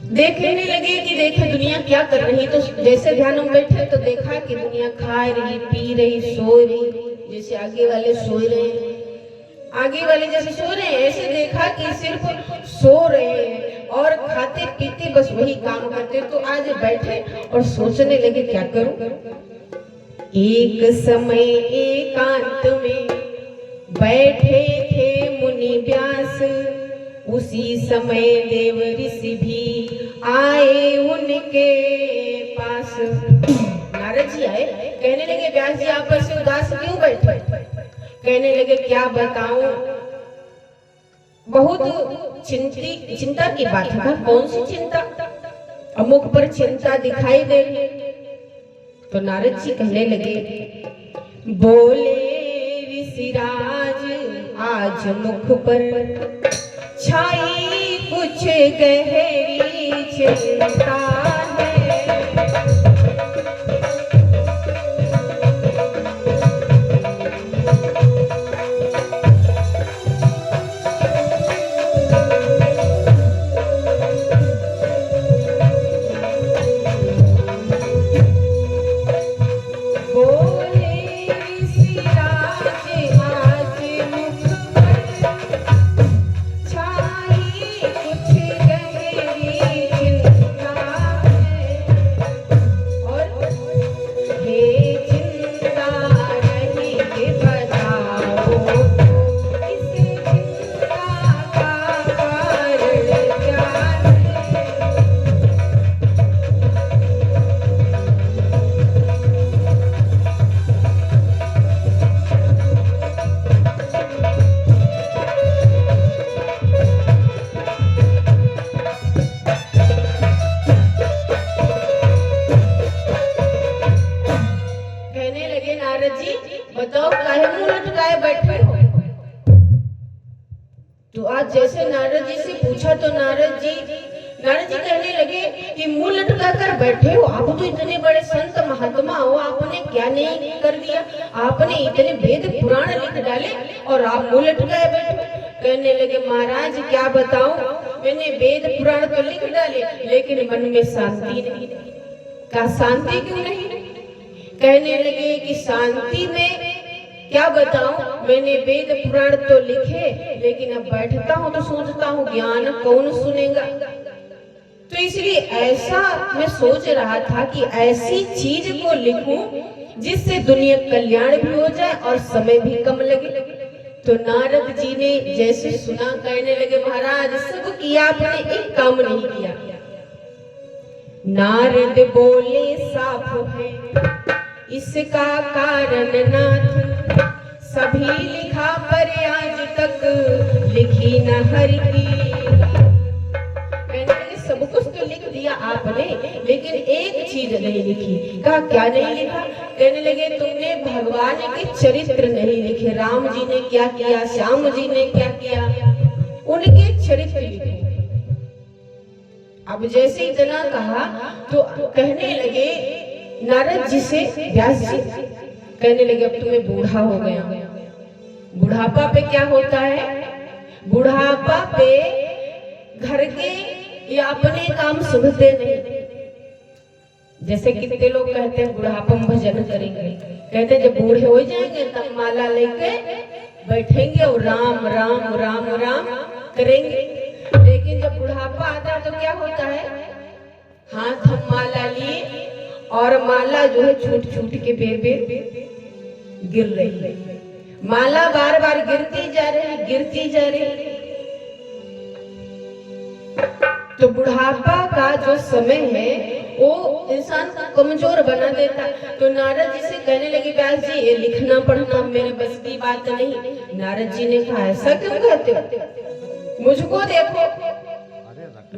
देखने लगे कि देखे दुनिया क्या कर रही। तो जैसे ध्यान में बैठे तो देखा कि दुनिया खा रही, पी रही, सो रही। जैसे आगे वाले सो रहे हैं, आगे वाले जैसे सो रहे हैं, ऐसे देखा कि सिर्फ सो रहे हैं और खाते पीते बस वही काम करते। तो आज बैठे और सोचने लगे क्या करूं। एक समय एकांत में बैठे थे मुनि व्यास, उसी समय देव ऋषि भी आए उनके पास। नारद जी आए, कहने लगे व्यास जी आप ऐसे उदास क्यों बैठे। कहने लगे क्या बताऊं, बहुत चिंता की बात है। कौन सी चिंता, मुख पर चिंता दिखाई दे। तो नारद जी कहने लगे, बोले ऋषिराज आज मुख पर छाई कुछ गहरी चिंता है। बताओ काहे मुंह लटकाए बैठे हो। तो आज जैसे नारद जी से पूछा तो नारद जी कहने लगे कि मुंह लटका कर बैठे हो, आप तो इतने बड़े संत महात्मा हो, आपने क्या नहीं कर दिया। आपने इतने वेद पुराण लिख डाले और आप मुंह लटकाए बैठे। कहने लगे महाराज क्या बताऊं, मैंने वेद पुराण तो लिख डाले लेकिन मन में शांति नहीं। क्या शांति क्यों नहीं। कहने लगे कि शांति में क्या बताऊं, मैंने वेद पुराण तो लिखे लेकिन अब बैठता हूं तो सोचता हूं ज्ञान कौन सुनेगा। तो इसलिए ऐसा मैं सोच रहा था कि ऐसी चीज को लिखूं जिससे दुनिया कल्याण भी हो जाए और समय भी कम लगे। तो नारद जी ने जैसे सुना कहने लगे महाराज सब किया, आपने एक काम नहीं किया। नारद बोले साफ है इसका कारण नाथ, सभी लिखा पर आज तक लिखी न हर की। सब कुछ तो लिख दिया आपने लेकिन एक चीज नहीं लिखी। कहा क्या नहीं लिखा। कहने लगे तुमने भगवान के चरित्र नहीं लिखे। राम जी ने क्या किया, श्याम जी ने क्या किया, उनके चरित्र लिखे। अब जैसे इतना कहा तो कहने लगे नारद जी से व्यास जी, कहने लगे अब तुम्हें बूढ़ा हो गया। बुढ़ापा पे क्या होता है, बुढ़ापा पे घर के या अपने काम सुनते नहीं। जैसे कितने लोग कहते हैं बुढ़ापा में भजन करेंगे, कहते हैं जब बूढ़े हो जाएंगे तब माला लेके बैठेंगे और राम राम राम राम करेंगे। लेकिन जब बुढ़ापा आता है तो क्या होता है, हाथ हम माला लिए और माला जो है छूट छूट के बेर बेर गिर रही है। माला बार बार गिरती जा रही, गिरती जा रही। तो बुढ़ापा का जो समय है वो इंसान को कमजोर बना देता। तो नारद जी से कहने लगे व्यास जी ये लिखना पढ़ना मेरे बस की बात नहीं। नारद जी ने कहा ऐसा क्यों कहते हो, मुझको देखो।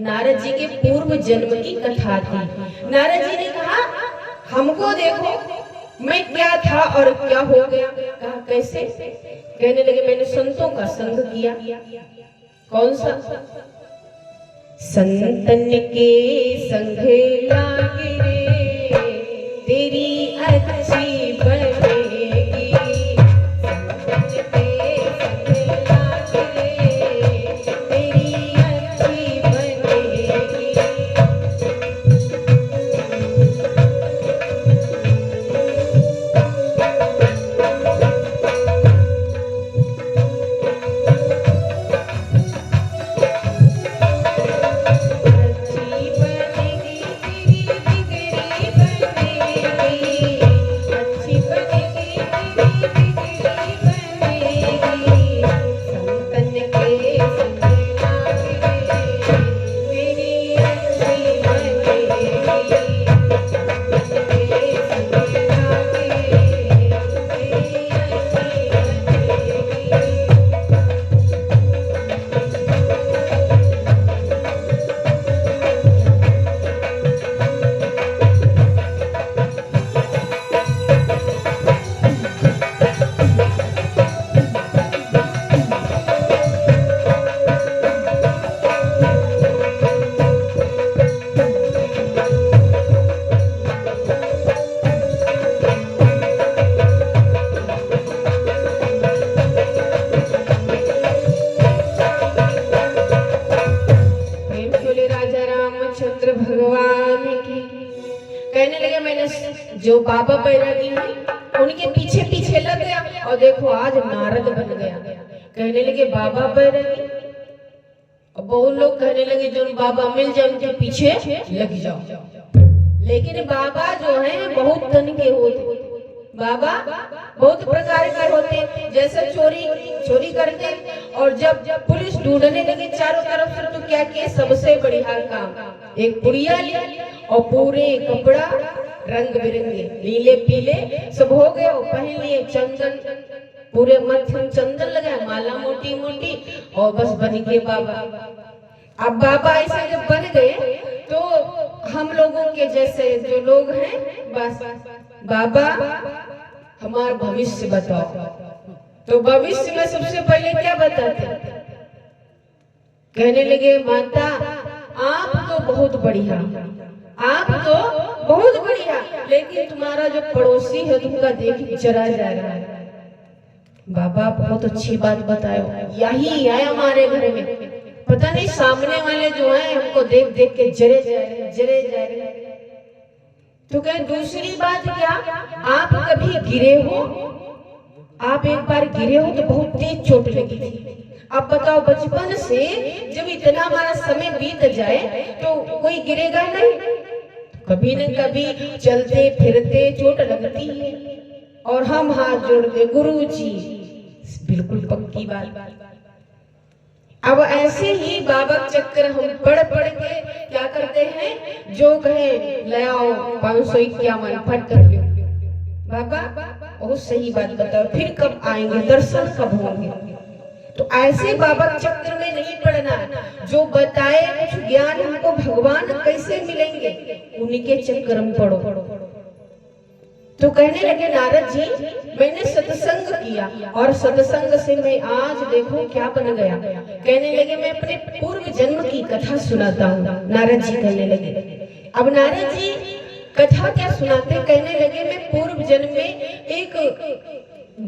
नारद जी के पूर्व जन्म की कथा थी। नारद जी ने कहा हमको देखो मैं क्या था और क्या हो गया। कहा कैसे। कहने लगे मैंने संतों का संग किया। कौन सा, संतन के संग लागे रे तेरी अच्छी बनेगी। संतन के संग लागे रे तेरी अच्छी बनेगी। रामचंद्र भगवान की। कहने लगे मैंने जो बाबा बैरागी हैं उनके पीछे पीछे लग गया और देखो आज नारद बन गया। कहने लगे बाबा बैरागी, और बहुत लोग कहने लगे जो बाबा मिल जाए उनके पीछे लग जाओ। लेकिन बाबा जो है बहुत तन के होते, बाबा बहुत प्रकार के होते। जैसे चोरी करते और जब पुलिस ढूंढने लगे चारों तरफ से तो क्या किए, सबसे बढ़िया काम एक पुड़िया लिया और पूरे कपड़ा रंग बिरंगे नीले पीले सब हो गए और पहन लिए, चंदन पूरे मत्थे चंदन लगाए, माला मोटी मोटी और बस बन गए बाबा। अब बाबा ऐसे जब बन गए तो हम लोगों के जैसे जो लोग हैं बस बाबा हमारा भविष्य बताओ। तो भविष्य में सबसे पहले क्या बताते, कहने लगे माता आप तो बहुत बढ़िया, आप तो बहुत बढ़िया, लेकिन तुम्हारा जो पड़ोसी है तुमका देख जरा जा रहा है। बाबा बहुत अच्छी बात बतायो, यही है हमारे घर में, पता नहीं सामने वाले जो है हमको देख देख के जरे जा रहे। तो कहे दूसरी बात क्या, आप कभी गिरे हो, आप एक बार गिरे हो तो बहुत तेज चोट लगी थी। अब बताओ बचपन से जब इतना हमारा समय बीत जाए तो कोई गिरेगा नहीं, कभी न कभी चलते फिरते चोट लगती है। और हम हाथ जोड़ते गुरुजी, बिल्कुल पक्की बात। अब ऐसे ही बाबा चक्कर हम पढ़ के क्या करते हैं, जो कहे ले आओ 551 फट कर लो। बाबा बहुत सही बात बताओ, फिर कब आएंगे, दर्शन कब होंगे। तो ऐसे बाबा चक्कर में नहीं पड़ना, जो बताए कुछ ज्ञान हमको भगवान कैसे मिलेंगे उनके चक्कर में पढ़ो। तो कहने लगे नारद जी मैंने सत्संग किया और सत्संग से मैं आज देखो क्या बन गया। कहने लगे मैं अपने पूर्व जन्म की कथा सुनाता हूँ। नारद जी कहने लगे, अब नारद जी कथा क्या सुनाते, कहने लगे मैं पूर्व जन्म में एक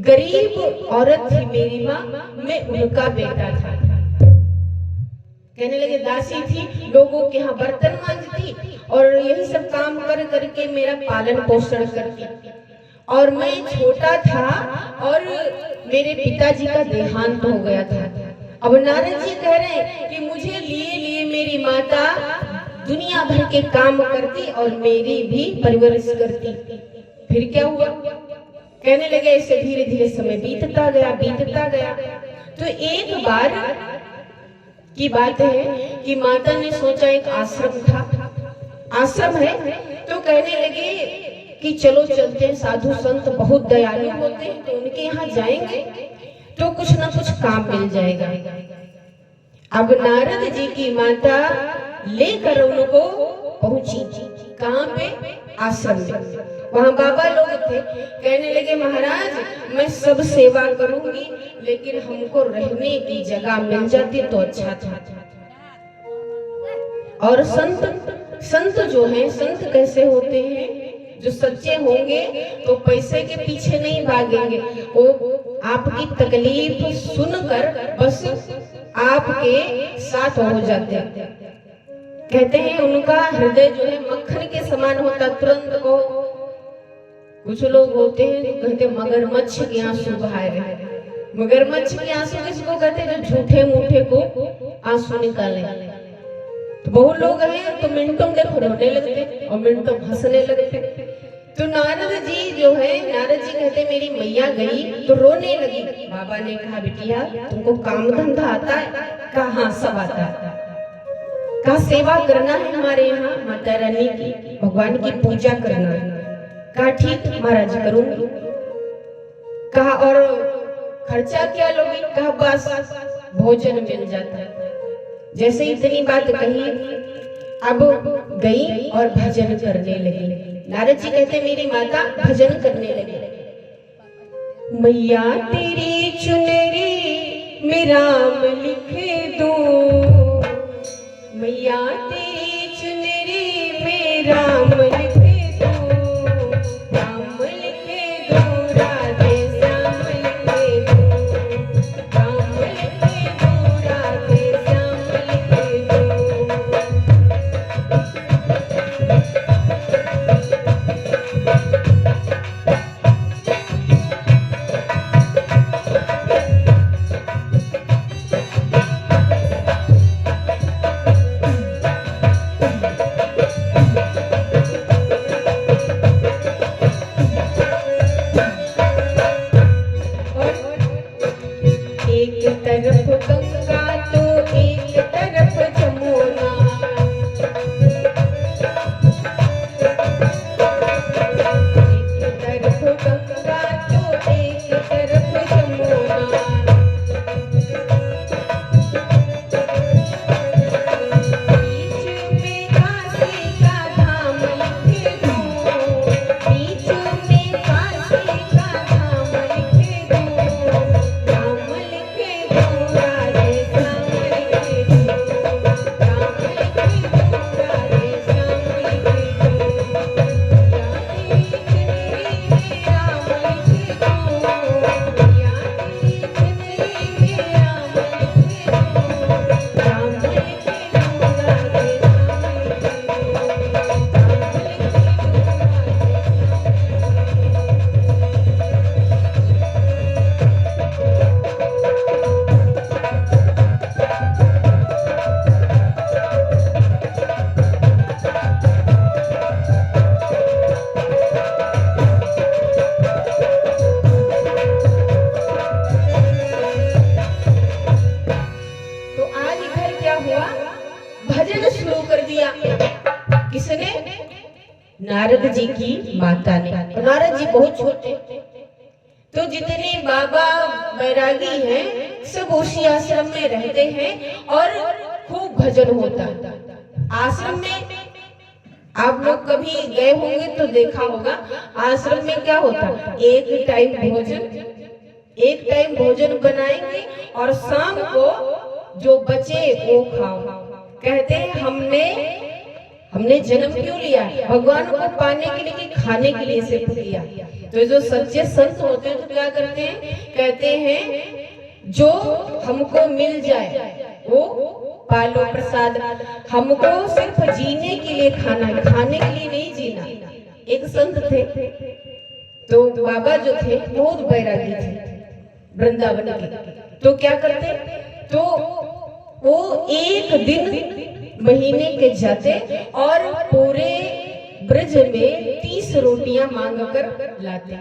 गरीब औरत थी मेरी माँ, मैं उनका बेटा था। कहने लगे दासी थी, लोगों के यहाँ बर्तन मांजती और यही सब काम कर करके मेरा पालन पोषण करती। और मैं छोटा था और मेरे पिताजी का देहांत हो गया था। अब नारद जी कह रहे हैं कि मुझे लिए मेरी माता दुनिया भर के काम करती और मेरी भी परवरिश करती। फिर क्या हुआ, कहने लगे ऐसे धीरे धीरे समय बीतता गया। तो एक बार की बात है कि माता ने सोचा एक आश्रम है, तो कहने लगे कि चलो चलते हैं, साधु संत बहुत दयालु होते हैं तो उनके यहाँ जाएंगे तो कुछ ना कुछ काम मिल जाएगा। अब नारद जी की माता लेकर उनको पहुंची, कहाँ पे, आश्रम में। वहाँ बाबा लोग थे। कहने लगे महाराज मैं सब सेवा करूंगी, लेकिन हमको रहने की जगह मिल जाती तो अच्छा था। और संत जो हैं, संत कैसे होते हैं, जो सच्चे होंगे तो पैसे के पीछे नहीं भागेंगे, वो आपकी तकलीफ सुनकर बस आपके साथ हो जाते हैं। कहते हैं उनका हृदय जो है मक्खन के समान होता, तुरंत को। कुछ लोग होते हैं जो कहते मगरमच्छ के आंसू बहा रहे। मगरमच्छ के आंसू किसको कहते हैं, जो झूठे मूठे को आंसू निकाले। तो बहुत लोग हैं तो मिनटों में रोने लगते और मिनटों हंसने लगते। तो नारद जी जो है, नारद जी कहते मेरी मैया गई तो रोने लगी। बाबा ने कहा बिटिया तुमको काम धंधा आता है? कहा हाँ सब आता है। कहा सेवा करना है हमारे यहाँ माता रानी की, भगवान की पूजा करना है। कहा ठीक महाराज करूंगी। कहा और खर्चा क्या लोगी? कहा बस भोजन मिल जाता है। जैसे इतनी बात कही, अब गई और भजन करने लगी। नारद जी कहते मेरी माता भजन करने लगी। मैया तेरी चुनरी में राम लिखे दो, मैया तेरी चुनरी में राम लिखे दो, राम लिखे दो, राधे श्याम लिखे दो, राम लिखे दो, राधे श्याम लिखे दो। नारद जी की माता ने। नारद जी बहुत छोटे, तो जितने बाबा बैरागी हैं सब उसी आश्रम में रहते हैं और खूब भजन होता है आश्रम में। आप लोग कभी गए होंगे तो देखा होगा आश्रम में क्या होता, एक टाइम भोजन बनाएंगे और शाम को जो बचे वो खाओ। कहते हैं हमने जन्म क्यों लिया, भगवान को पाने के लिए कि खाने के लिए सिर्फ लिया। तो जो सच्चे संत होते हैं तो क्या करते हैं, कहते हैं जो हमको मिल जाए वो पालो प्रसाद, हमको सिर्फ जीने के लिए खाना है, खाने के लिए नहीं जीना। एक संत थे, तो बाबा जो थे बहुत बैरागी थे वृंदावन के। तो क्या करते, तो वो एक दिन महीने के जाते और पूरे ब्रज में 30 रोटियां मांग कर लाते,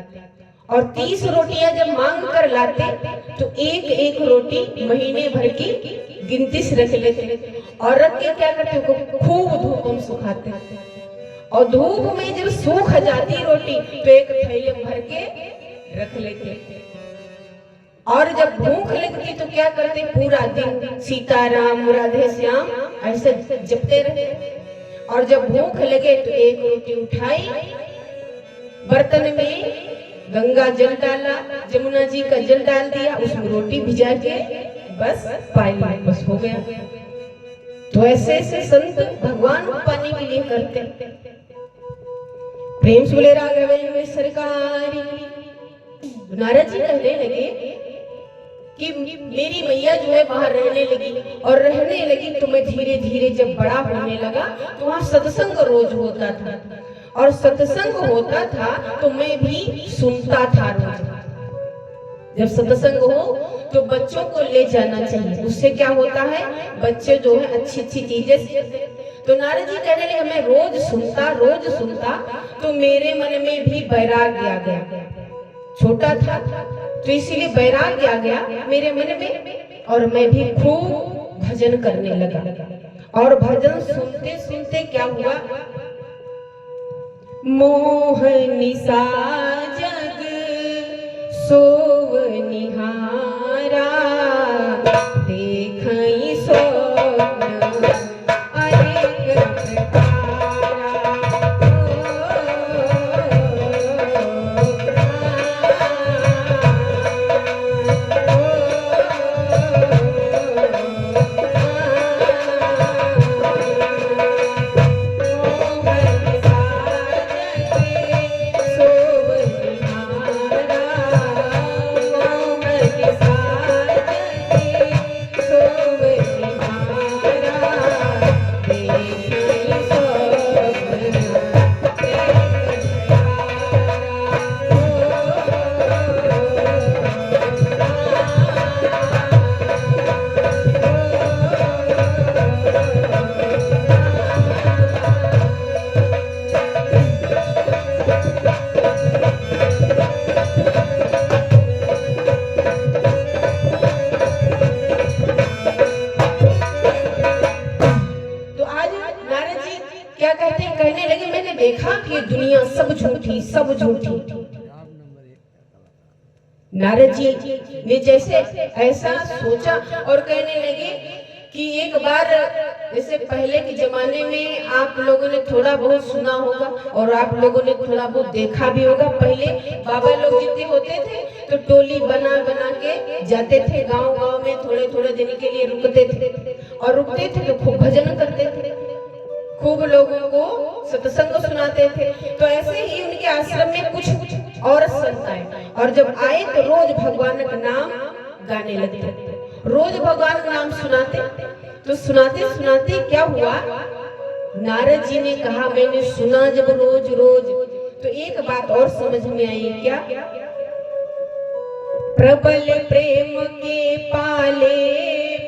और 30 रोटियां जब मांग कर लाते तो एक एक रोटी महीने भर की गिनती से रख लेते, और रख के क्या करते, खूब धूप में सुखाते, और धूप में जब सूख जाती रोटी तो एक थैले भर के रख लेते, और जब भूख लगती तो क्या करते, पूरा दिन सीताराम राधे श्याम ऐसे जपते रहे। और जब भूख लगे तो एक रोटी उठाई, बर्तन में गंगा जल डाला, जमुना जी का जल डाल दिया, उसमें रोटी भिजा के बस पाई, बस हो गया। तो ऐसे ऐसे संत भगवान को पाने के लिए करते। प्रेम से बोले राघवेंद्र सरकारी। नारद जी कहने लगे कि मेरी मैया जो है बाहर रहने लगी, और रहने लगी तो मैं धीरे धीरे जब बड़ा होने लगा तो वहाँ सत्संग रोज होता था, और सत्संग होता था तो मैं भी सुनता था रोज। जब सत्संग हो तो बच्चों को ले जाना चाहिए, उससे क्या होता है बच्चे जो है अच्छी अच्छी चीजें सीखते। तो नारद जी कहने लगे मैं रोज सुनता तो मेरे मन में भी वैराग्य आ गया। छोटा था तो इसीलिए वैराग्य आ गया मेरे मन में, और मैं भी खूब भजन करने लगा। और भजन सुनते सुनते क्या हुआ, मोह निसा जग सोव निहारा, देखई स्वप्न अनेक नारद जी ने जैसे ऐसा सोचा और कहने लगे कि एक बार जैसे पहले के जमाने में आप लोगों ने थोड़ा बहुत सुना होगा और आप लोगों ने थोड़ा बहुत देखा भी होगा। पहले बाबा लोग जितने होते थे तो टोली बना बना के जाते थे गांव गांव में, थोड़े थोड़े दिन के लिए रुकते थे और रुकते थे तो खूब भजन करते थे, खूब लोगों को सत्संग सुनाते थे। तो ऐसे ही उनके आश्रम में कुछ और संत आए, और जब आए तो रोज भगवान का नाम गाने लगे, रोज भगवान का नाम सुनाते। तो सुनाते सुनाते क्या हुआ, नारद जी ने कहा मैंने सुना जब रोज रोज तो एक बात और समझ में आई, क्या, प्रबल प्रेम के पाले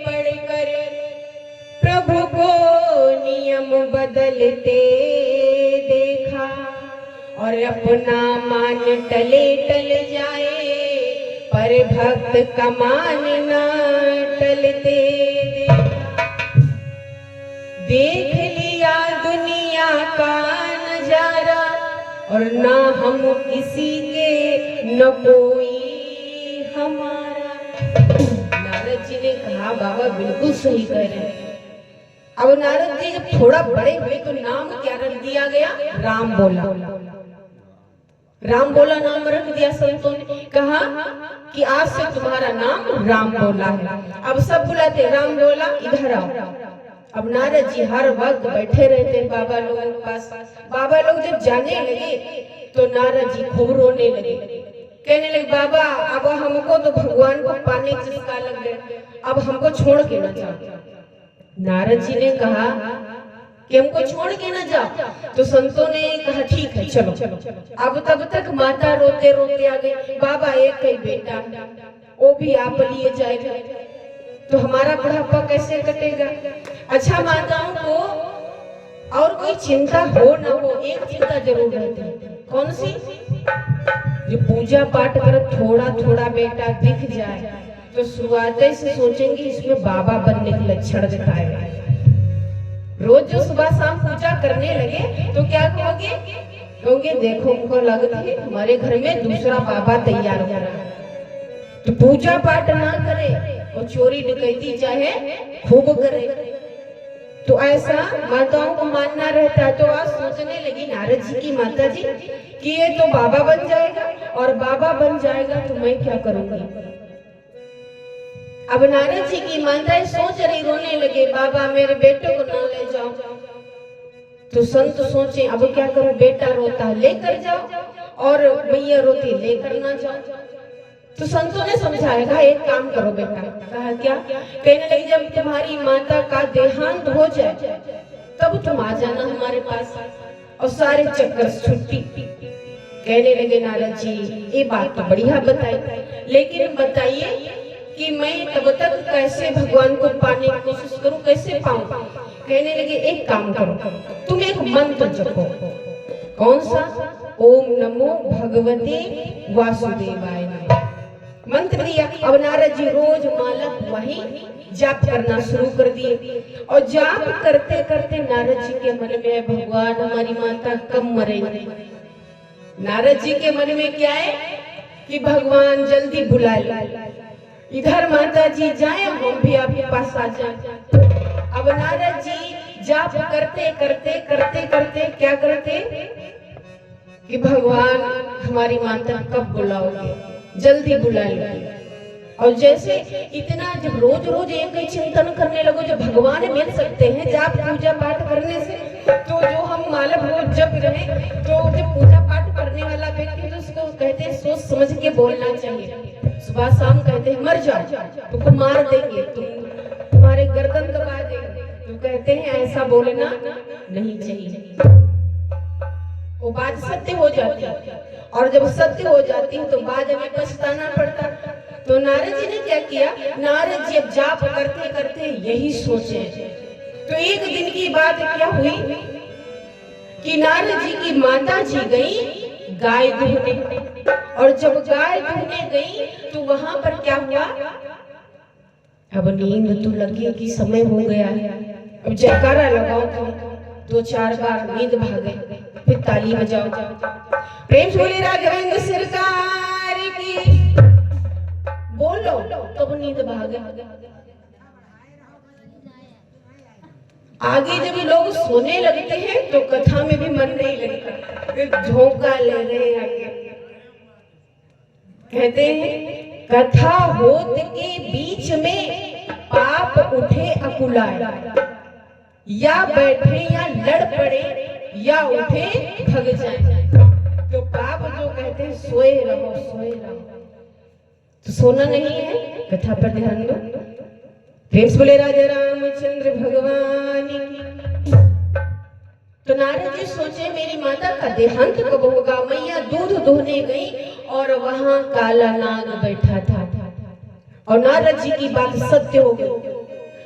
पड़कर प्रभु को नियम बदलते देखा, और अपना मान टले टल जाए पर भक्त का मान ना टलते देखा। देख लिया दुनिया का नजारा और ना हम किसी के न कोई हमारा। नारद जी ने कहा बाबा बिल्कुल सही कह रहे हैं। अब नारद जी जब थोड़ा बड़े हुए तो नाम क्या रख दिया गया? राम बोला। राम बोला नाम रख दिया संतों ने। कहा कि आज से तुम्हारा नाम राम बोला है। अब सब बुलाते राम बोला इधर आओ। अब नारद जी हर वक्त बैठे रहते बाबा लोगों के पास। बाबा लोग जब जाने लगे तो नारद जी खूब रोने लगे, कहने लगे बाबा अब हमको तो भगवान को पाने की चस्का लग गए, अब हमको छोड़ के न जाओ। नारद जी ने कहा कि हमको छोड़ के न जाओ। तो संतों ने कहा ठीक है चलो। अब तब तक माता रोते रोते आ गई, बाबा एक ही बेटा है, वो भी आप लिए जाएगा तो हमारा बुढ़ापा कैसे कटेगा। अच्छा माताओं को और कोई चिंता हो न हो, एक चिंता जरूर रहती है। कौन सी? जो पूजा पाठ कर थोड़ा थोड़ा बेटा दिख जाए तो शुरुआत से सोचेंगे इसमें बाबा बनने के लक्षण दिखाएगा। रोज जो सुबह शाम पूजा करने लगे तो क्या कहोगे? कहोगे देखो उनको लगता है हमारे घर में दूसरा बाबा तैयार हो रहा है। तो पूजा पाठ ना करे और चोरी डकैती चाहे खूब करे। तो ऐसा माताओं को मानना रहता है। तो आज सोचने लगी नारद जी की माता जी कि ये तो बाबा बन जाएगा और बाबा बन जाएगा तो मैं क्या करूंगी। अब नारद जी की माताएं सोच रही, रोने लगे बाबा मेरे बेटे को ना ले जाओ। तो संत सोचे अब क्या करूं, बेटा रोता है लेकर जाओ और मैया रोती लेकर ना जाओ। तो संतों ने समझाया एक काम करो बेटा। कहा क्या? कहने लगी जब तुम्हारी माता का देहांत हो जाए तब तुम आ जाना हमारे पास और सारे चक्कर छुट्टी। कहने लगे नारद जी ये बात तो बढ़िया बताई, लेकिन बताइए कि मैं तब तक कैसे भगवान को पाने की कोशिश करूं, कैसे पाऊं। कहने लगे एक काम करो, तुम एक मंत्र जपो। कौन सा? ओम नमो भगवते वासुदेवाय मंत्र दिया। अब नारद जी रोज माला वही जाप करना शुरू कर दिए और जाप करते करते नारद जी के मन में भगवान हमारी माता कब मरेगी। नारद जी के मन में क्या है कि भगवान जल्दी बुला ले, इधर माता जी जाए हम भी आपके पास आ जाए। अब नारद जी जाप करते करते करते करते क्या करते कि भगवान हमारी माता कब बुलाओगे, जल्दी बुला लो। और जैसे इतना जब रोज रोज एक ही चिंतन करने लगो जो भगवान मिल सकते हैं जाप पूजा पाठ करने से, तो जो हम माला रोज जप रहे तो जब पूजा पाठ करने वाला व्यक्ति तो उसको कहते हैं सोच समझ के बोलना चाहिए। सुबह शाम कहते हैं मर जाओ तुमको मार देंगे, तुम्हारे गर्दन दबा देंगे, तो कहते हैं ऐसा बोलना नहीं चाहिए। वो बात सत्य हो जाती है और जब सत्य हो जाती है तो बाद में पछताना पड़ता। तो नारद जी ने क्या किया, नारद जी अब जाप करते करते यही सोचे। तो एक दिन की बात क्या हुई कि नारद जी की माता जी गई गाय दूहने, और जब गाय दूहने गई तो वहां पर क्या हुआ, अब नींद तो लगी कि समय हो गया है, अब जयकारा लगाओ तो 2-4 बार नींद भागे, फिर ताली बजाओ, प्रेम से बोले राघवेंद्र सरकार की बोलो, तब नींद भागे। आगे जब लोग सोने लगते हैं तो कथा में भी मन नहीं लगता, फिर झोंका ले रहे आगे। कहते हैं कथा होत के बीच में पाप उठे अकुलाए, या बैठे या लड़ पड़े या उठे भग जाए। तो पाप जो कहते हैं सोए रहो सोए रहो, तो सोना नहीं है, कथा पर ध्यान दो। प्रेम से बोले राजा रामचंद्र भगवान की। तो नारद जी सोचे मेरी माता का देहांत कब होगा। मैया दूध दोहने गई और वहां काला नाग बैठा था और नारद जी की बात सत्य हो गई,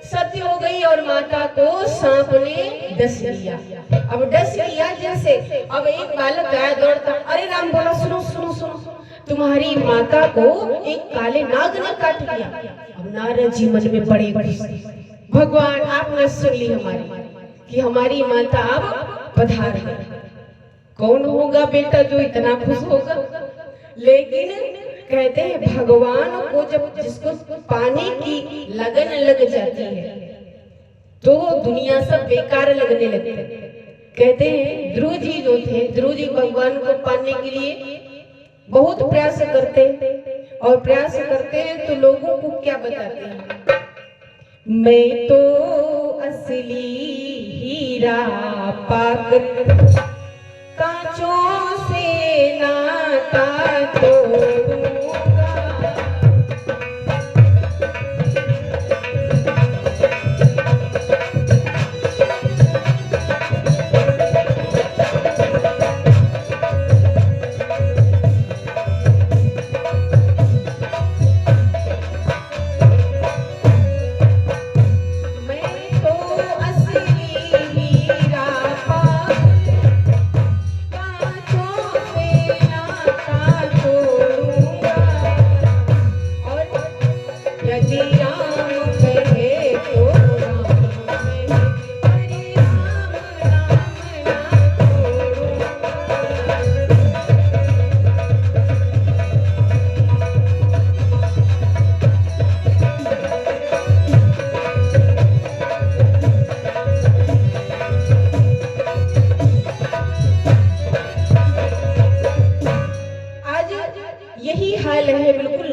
सत्य हो गई और माता को सांप ने डस लिया। अब डस लिया जैसे, अब एक बालक आया दौड़ता, अरे राम बोला सुनो सुनो सुनो, तुम्हारी माता को एक काले नाग ने काट लिया। अब नारद जी मन में बड़े भगवान आपने सुन ली हमारी कि हमारी माता अब पधार है। कौन होगा बेटा जो इतना खुश होगा? लेकिन कहते हैं भगवान को जब जिसको पाने की लगन लग जाती है तो दुनिया सब बेकार लगने लगते हैं। कहते हैं ध्रुव जी जो थे, ध्रुव जी भगवान को पाने के लिए बहुत प्रयास करते हैं और प्रयास करते हैं तो लोगों को क्या बताते हैं, मैं तो असली हीरा पाकर कांचों से नाता तोड़ूंगा।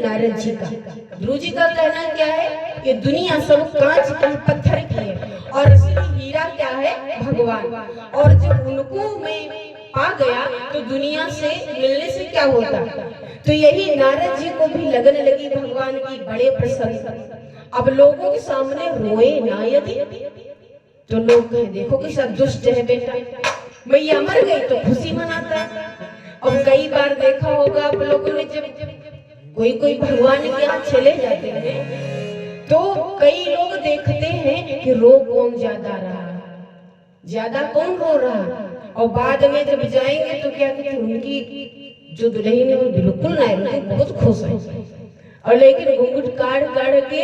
नारद जी का, ध्रुव जी का कहना क्या है कि दुनिया सब कांच की पत्थर की है और असली हीरा क्या है भगवान, और जब उनको मैं पा गया तो दुनिया से मिलने से क्या होता। तो यही नारद जी को भी लगन लगी भगवान की, बड़े प्रसन्न। अब लोगों के सामने रोए ना यदि तो लोग कहे देखो कि सब दुष्ट है बेटा, मैया मर गई तो खुशी मनाता है। अब कई बार देखा होगा आप लोगों ने जब कोई भगवान के यहाँ चले जाते हैं तो कई लोग देखते हैं कि रो कौन ज्यादा रहा, ज्यादा कौन रो रहा, और बाद में जब जाएंगे तो क्या कहते हैं उनकी जो दुल्हन है वो बिल्कुल ना है, बहुत खुश है, और लेकिन घूंघट काढ़ के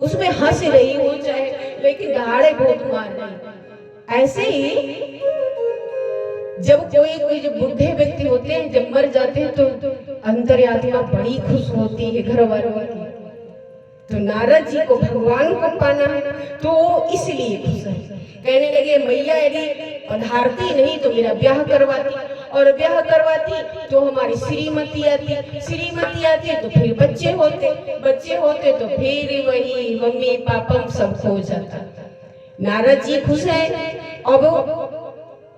उसमें हंस रही हो चाहे, लेकिन दहाड़े बहुत मार रही। ऐसे ही जब कोई जो बुढ़े व्यक्ति होते हैं जब मर जाते हैं तो अंतर्यात्मा बड़ी खुश होती है घर वालों की। तो नारद जी को भगवान को पाना है तो इसलिए खुश है। कहने लगे मैया यदि पधारती नहीं तो मेरा ब्याह करवाती, और ब्याह करवाती तो हमारी श्रीमती आती तो फिर बच्चे होते तो फिर वही मम्मी पापा सब खो जाता। नारद जी खुश है। अब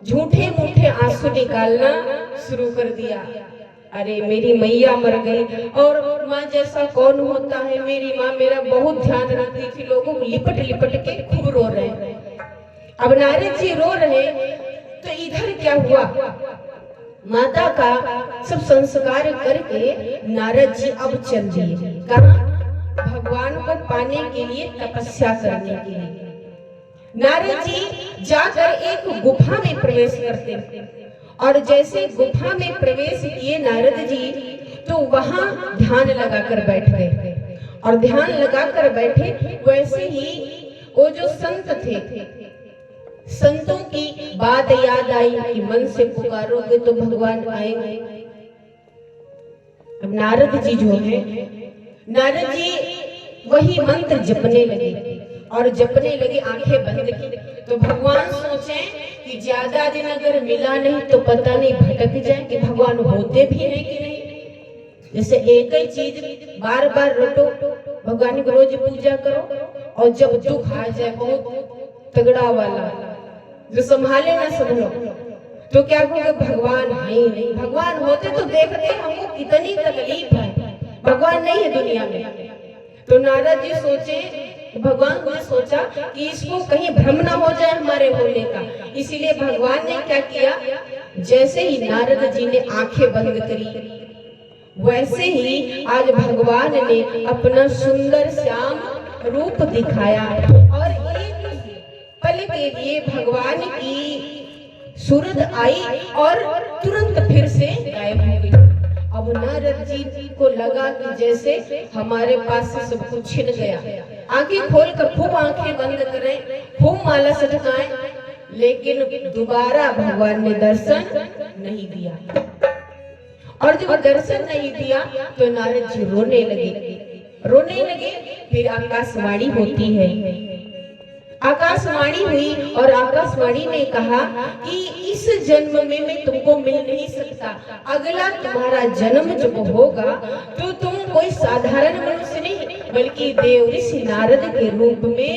झूठे मूठे आंसू निकालना शुरू कर दिया, अरे मेरी मैया मर गई, और माँ जैसा कौन होता है, मेरी माँ मेरा बहुत ध्यान रखती थी। लोगों को लिपट के खूब रो रहे हैं। अब नारद जी रो रहे तो इधर क्या हुआ, माता का सब संस्कार करके नारद जी अब चल दिए कहाँ, भगवान को पाने के लिए, तपस्या करने के लिए। नारद जी जाकर एक गुफा में प्रवेश करते, और जैसे गुफा में प्रवेश किए नारद जी तो वहां ध्यान लगाकर बैठ गए, और ध्यान लगाकर बैठे वैसे ही वो जो संत थे, संतों की बात याद आई कि मन से पुकारोगे तो भगवान आएंगे। अब नारद जी जो है, नारद जी वही मंत्र जपने लगे, और जपने लगे, आंखें बंद की। तो भगवान सोचे कि ज्यादा दिन अगर मिला नहीं तो पता नहीं भटक जाए कि भगवान होते भी हैं कि नहीं। जैसे एक ही चीज बार बार रटो, भगवान की रोज पूजा करो, और जब दुख आ जाए बहुत तगड़ा वाला जो संभाले ना सब लोग, तो क्या कहोगे भगवान है ही नहीं। भगवान होते तो देखते हमको कितनी तकलीफ है, भगवान नहीं है दुनिया में। तो नारद जी सोचे, भगवान ने सोचा कि इसको कहीं भ्रम ना हो जाए हमारे होने का, इसीलिए भगवान ने क्या किया, जैसे ही नारद जी ने आंखें बंद करी वैसे ही आज भगवान ने अपना सुंदर श्याम रूप दिखाया, और एक पल के लिए भगवान की सूरत आई और तुरंत फिर से गायब हो गई। अब नारद जी को लगा कि जैसे हमारे पास से सब कुछ छिन गया। आंखें खोलकर खूब आंखें बंद करें, खूब माला सटकाएं, लेकिन दोबारा भगवान ने दर्शन नहीं दिया। और जब दर्शन नहीं दिया तो नारद जी रोने लगे। फिर आकाशवाणी होती है, आकाशवाणी हुई और आकाशवाणी ने कहा कि इस जन्म में मैं तुमको मिल नहीं सकता, अगला तुम्हारा जन्म जब होगा तो तुम कोई साधारण मनुष्य नहीं बल्कि देव ऋषि नारद के रूप में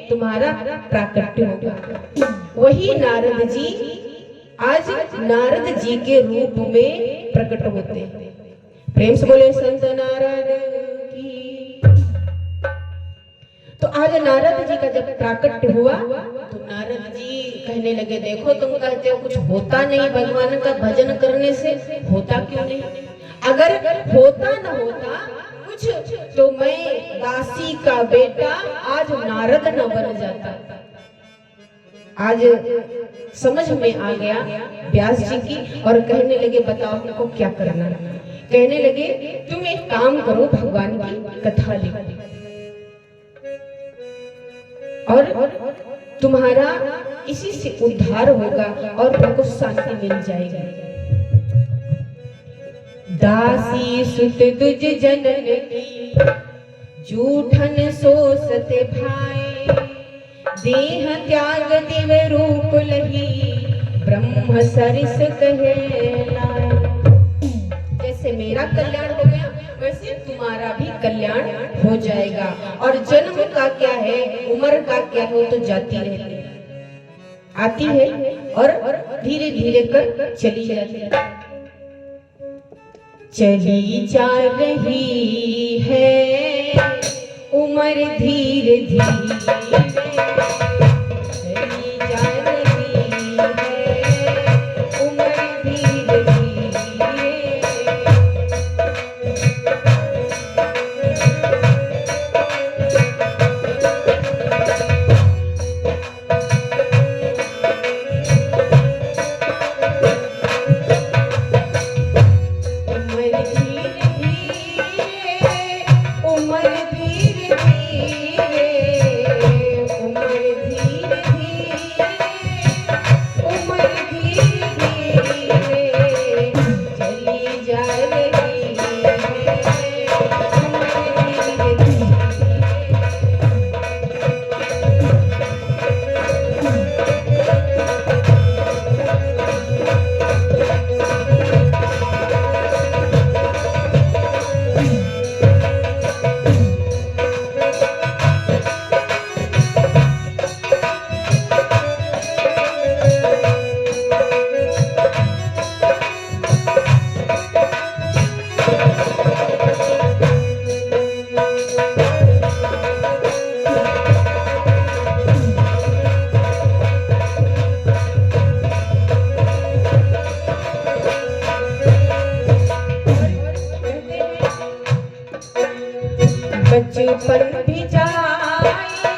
तुम्हारा प्राकट्य होगा। वही नारद जी आज नारद जी के रूप में प्रकट होते हैं। प्रेम से बोले संत नारद की। तो आज नारद जी का जब प्राकट्य हुआ तो नारद जी कहने लगे, देखो तुम कहते हो कुछ होता नहीं भगवान का भजन करने से, होता क्यों नहीं? अगर होता न होता कुछ तो मैं दासी का बेटा आज नारद न बन जाता। आज समझ में आ गया व्यास जी की और कहने लगे बताओ हमको क्या करना है। कहने लगे तुम एक काम करो, भगवान की कथा लिखो और तुम्हारा इसी से उद्धार होगा और तुमको शांति मिल जाएगी। दासी सुत दुज जनन की जूठन सोसते भाई, देह त्याग दिव रूप लही ब्रह्म सरिस कहलाए। जैसे मेरा कल्याण हो गया वैसे तुम्हारा भी कल्याण हो जाएगा। और जन्म का क्या है, उम्र का क्या है, तो जाती रहती है, आती है और धीरे धीरे कर चली जाती है। चली जा रही है उम्र धीरे धीरे, चली जा रही है उम्र धीरे धीरे। बचपन भी जाए